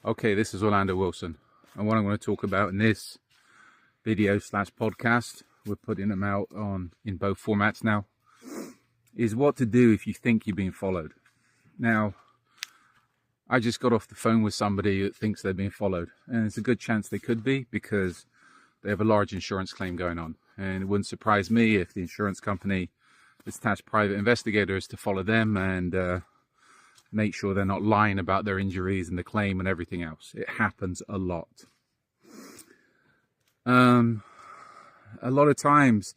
Okay, this is Orlando Wilson, and what I'm going to talk about in this video slash podcast, we're putting them out in both formats now, is what to do if you think you're being followed. Now, I just got off the phone with somebody that thinks they're being followed, and it's a good chance they could be because they have a large insurance claim going on. And it wouldn't surprise me if the insurance company has attached private investigators to follow them and make sure they're not lying about their injuries and the claim and everything else. It happens a lot. A lot of times,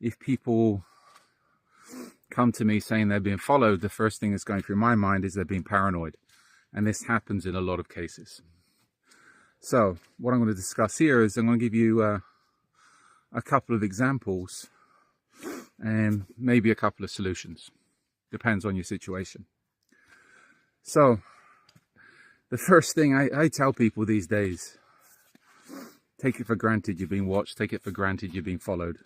if people come to me saying they're being followed, the first thing that's going through my mind is they're being paranoid. And this happens in a lot of cases. So what I'm going to discuss here is I'm going to give you a couple of examples and maybe a couple of solutions. Depends on your situation. So the first thing I tell people these days, take it for granted you're being watched, take it for granted you're being followed.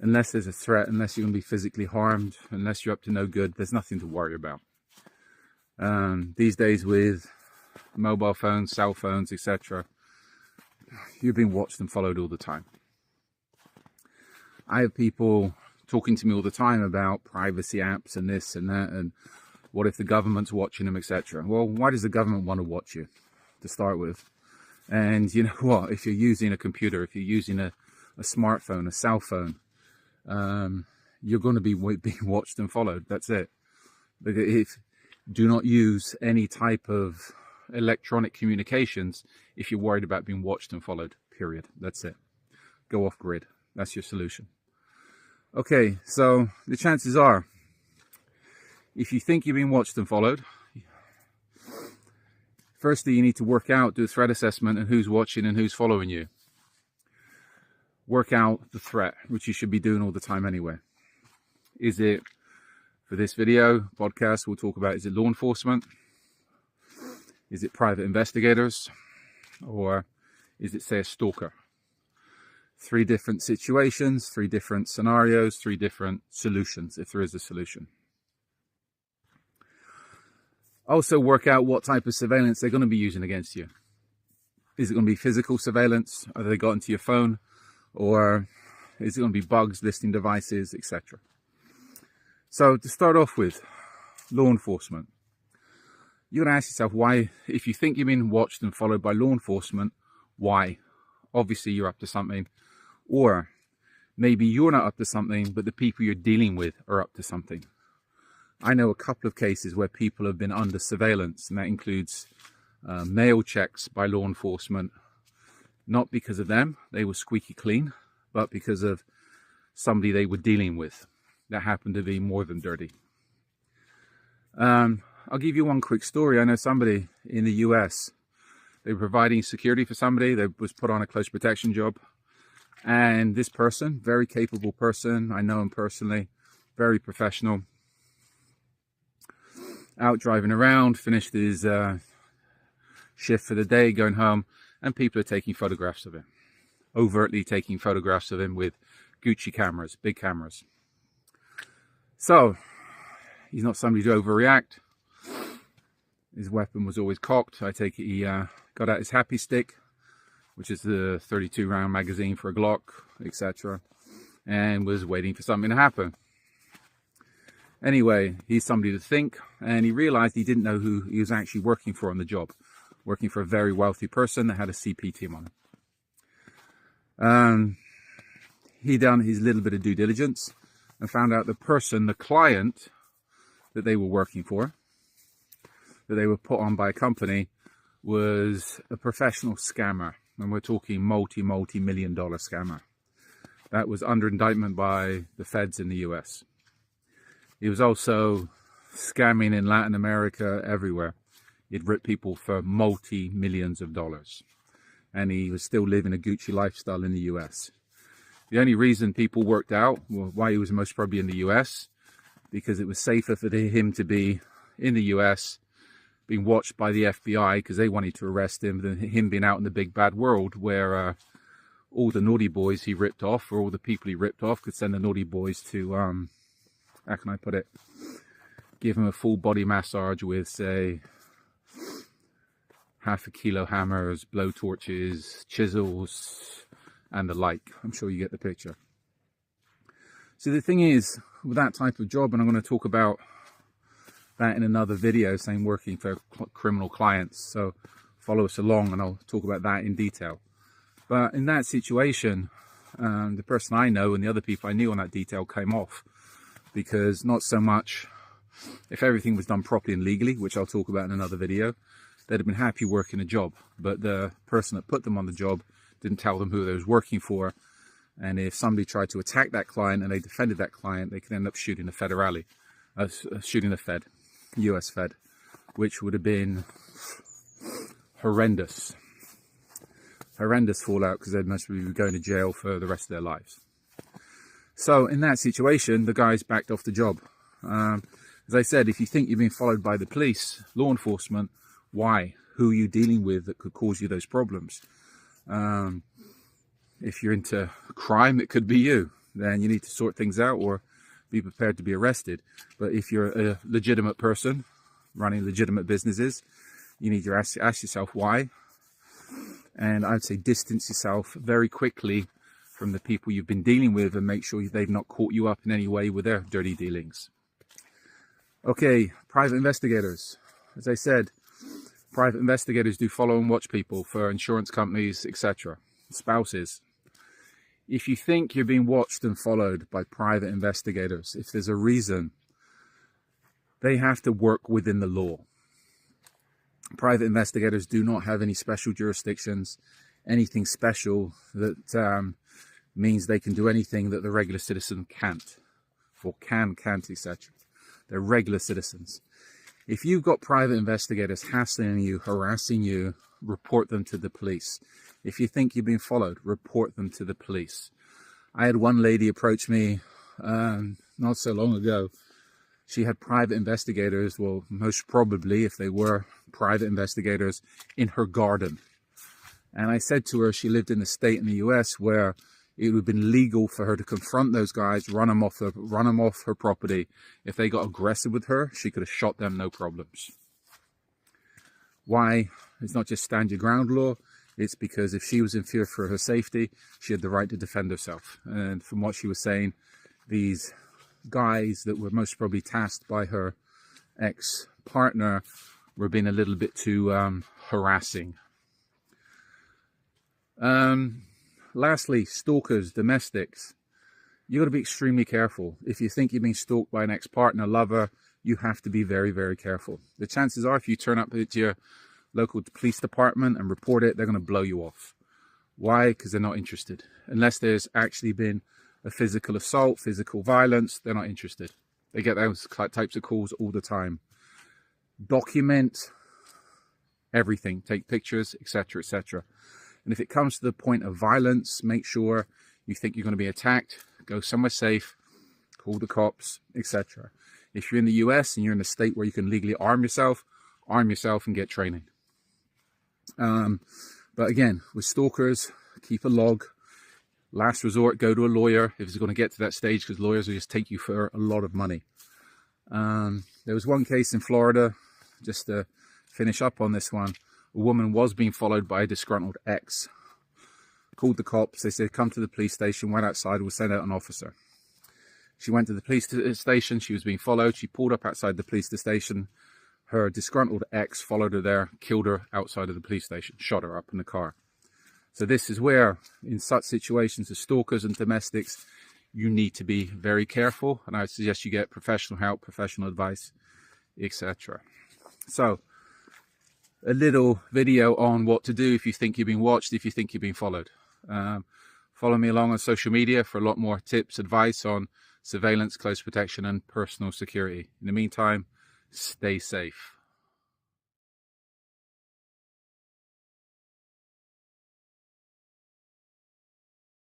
Unless there's a threat, unless you're going to be physically harmed, unless you're up to no good, there's nothing to worry about. These days with mobile phones, cell phones, etc., you're being watched and followed all the time. I have people talking to me all the time about privacy apps and this and that, and what if the government's watching them, etc. Well, why does the government want to watch you, to start with? And you know what? If you're using a computer, if you're using a smartphone, a cell phone, you're going to be being watched and followed. That's it. Do not use any type of electronic communications if you're worried about being watched and followed, period. That's it. Go off grid. That's your solution. Okay, so the chances are, if you think you're being watched and followed, firstly, you need to work out, do a threat assessment and who's watching and who's following you. Work out the threat, which you should be doing all the time anyway. Is it, for this video, podcast, we'll talk about, is it law enforcement? Is it private investigators? Or is it, say, a stalker? 3 different situations, 3 different scenarios, 3 different solutions, if there is a solution. Also work out what type of surveillance they're going to be using against you. Is it going to be physical surveillance? Are they got into your phone? Or is it going to be bugs, listening devices, etc.? So to start off with, law enforcement. You're going to ask yourself why, if you think you're being watched and followed by law enforcement, why? Obviously you're up to something. Or maybe you're not up to something, but the people you're dealing with are up to something. I know a couple of cases where people have been under surveillance, and that includes mail checks by law enforcement, not because of them, they were squeaky clean, but because of somebody they were dealing with that happened to be more than dirty. I'll give you one quick story. I know somebody in the US, they were providing security for somebody that was put on a close protection job, and this person, very capable person, I know him personally, very professional, out driving around, finished his shift for the day, going home, and people are taking photographs of him. Overtly taking photographs of him with Gucci cameras, big cameras. So, he's not somebody to overreact. His weapon was always cocked. I take it he got out his happy stick, which is the 32 round magazine for a Glock, etc., and was waiting for something to happen. Anyway, he's somebody to think, and he realized he didn't know who he was actually working for on the job. Working for a very wealthy person that had a CP team on him. He done his little bit of due diligence and found out the person, the client that they were working for, that they were put on by a company, was a professional scammer. And we're talking multi-million-dollar scammer. That was under indictment by the feds in the US. He was also scamming in Latin America, everywhere. He'd ripped people for multi-millions of dollars. And he was still living a Gucci lifestyle in the US. The only reason people worked out why he was most probably in the US, because it was safer for him to be in the US, being watched by the FBI because they wanted to arrest him, than him being out in the big bad world where all the naughty boys he ripped off, or all the people he ripped off, could send the naughty boys to, how can I put it, give him a full body massage with, say, half-a kilo hammers, blow torches, chisels, and the like. I'm sure you get the picture. So the thing is, with that type of job, and I'm going to talk about that in another video, saying working for criminal clients, so follow us along and I'll talk about that in detail. But in that situation, the person I know and the other people I knew on that detail came off, because not so much, if everything was done properly and legally, which I'll talk about in another video, they'd have been happy working a job, but the person that put them on the job didn't tell them who they was working for. And if somebody tried to attack that client and they defended that client, they could end up shooting the federale, shooting the Fed, US Fed, which would have been horrendous. Horrendous fallout, because they must be going to jail for the rest of their lives. So in that situation, the guys backed off the job. As I said, if you think you're being followed by the police, law enforcement, why? Who are you dealing with that could cause you those problems? If you're into crime, it could be you. Then you need to sort things out or be prepared to be arrested. But if you're a legitimate person running legitimate businesses, you need to ask yourself why. And I'd say distance yourself very quickly from the people you've been dealing with and make sure they've not caught you up in any way with their dirty dealings. Okay, private investigators. As I said, private investigators do follow and watch people for insurance companies, etc. Spouses. If you think you're being watched and followed by private investigators, if there's a reason, they have to work within the law. Private investigators do not have any special jurisdictions, anything special that means they can do anything that the regular citizen can't, or can't, etc. They're regular citizens. If you've got private investigators hassling you, harassing you, report them to the police. If you think you've been followed, report them to the police. I had one lady approach me not so long ago. She had private investigators, well, most probably, if they were private investigators, in her garden. And I said to her, she lived in a state in the US where it would have been legal for her to confront those guys, run them off her property. If they got aggressive with her, she could have shot them, no problems. Why? It's not just stand your ground law. It's because if she was in fear for her safety, she had the right to defend herself. And from what she was saying, these guys that were most probably tasked by her ex-partner were being a little bit too harassing. Lastly, stalkers, domestics. You've got to be extremely careful. If you think you're being stalked by an ex-partner, lover, you have to be very, very careful. The chances are, if you turn up at your local police department and report it, they're going to blow you off. Why? Because they're not interested. Unless there's actually been a physical assault, physical violence, they're not interested. They get those types of calls all the time. Document everything, take pictures, etc., etc. And if it comes to the point of violence, make sure you think you're going to be attacked, go somewhere safe, call the cops, etc. If you're in the US and you're in a state where you can legally arm yourself and get training. But again, with stalkers, keep a log. Last resort, go to a lawyer if it's going to get to that stage, because lawyers will just take you for a lot of money. There was one case in Florida, just to finish up on this one. A woman was being followed by a disgruntled ex. Called the cops. They said, come to the police station, went outside, we'll send out an officer. She went to the police station. She was being followed. She pulled up outside the police station. Her disgruntled ex followed her there, killed her outside of the police station, shot her up in the car. So this is where, in such situations as stalkers and domestics, you need to be very careful. And I would suggest you get professional help, professional advice, etc. So, a little video on what to do if you think you're being watched, if you think you're being followed. Follow me along on social media for a lot more tips, advice on surveillance, close protection, and personal security. In the meantime, stay safe.